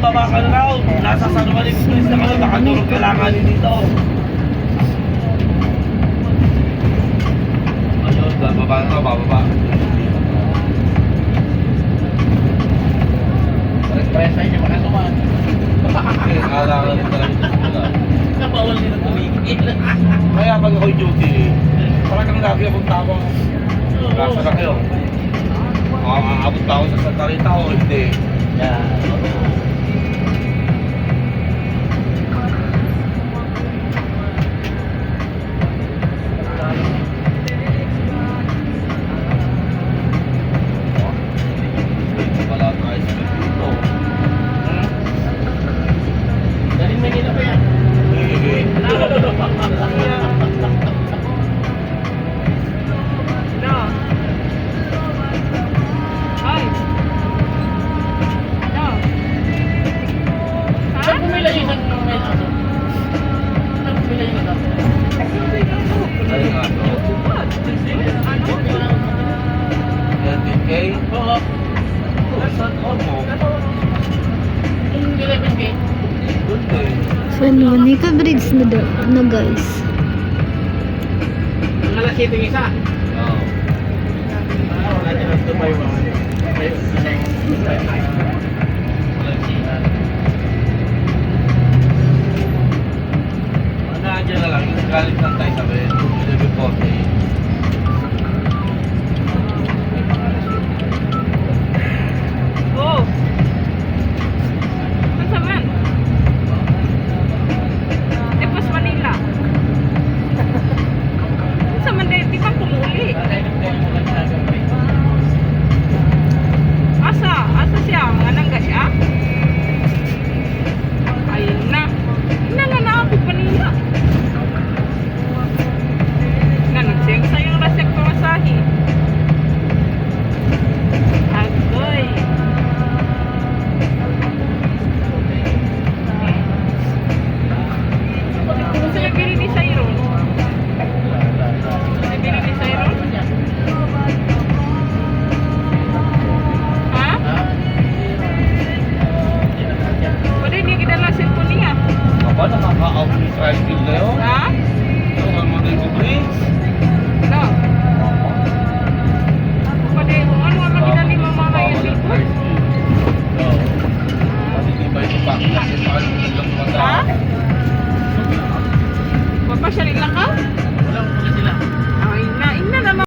baba ka na raw. Nasa San Juan Express na kami, baka durog kailangan dito. Ayun, bababa na raw, bababa. Presa niya makasuman. Kala ka rin talaga ito. Napawal din ang tumigil. Kaya pag ako'y duty, talagang lagi akong tawang. Nasa na kayo. Aabot ba ako sa Santa Rita o hindi? Yan. Wala tayo sa dito. Galing Manila pa yan. Sige. No. Ay. No. Ha? Saan pumila yung isang may aso? Saan pumila yung aso? Ay nga to. Ano? 13K? Oo. Saan ako mo? Yung 11K. Doon eh. Sa Monica Bridge na guys. Ang alas 7 yung isa. Oo. Wala dyan ang tumay mo. Nandiyan na lang, yung galing lang tayo sa bed. 11:40. Go. Ano man? Epos Manila. Sa Manila, di bang pumuli? Asa siya? Anangga siya? Ayun na. Nanganapit Manila. Na nagsiyang sa yung resep pamasahe. Agoy. Gusto niya bili ni Cyril? Bili ni Cyril? Ha? Pwede niya kidala cellphone niya. Aba, nakaka-out ni tricycle na yun. Ha? Ito, ang Rodrigo Bridge. No. Pwede, kung ano ang makidali mo mga yung cellphone? Oo. Kasi di ba ito pa? Kasi paano mo lang Ha? Papasyalin lang ka? Wala ko sila.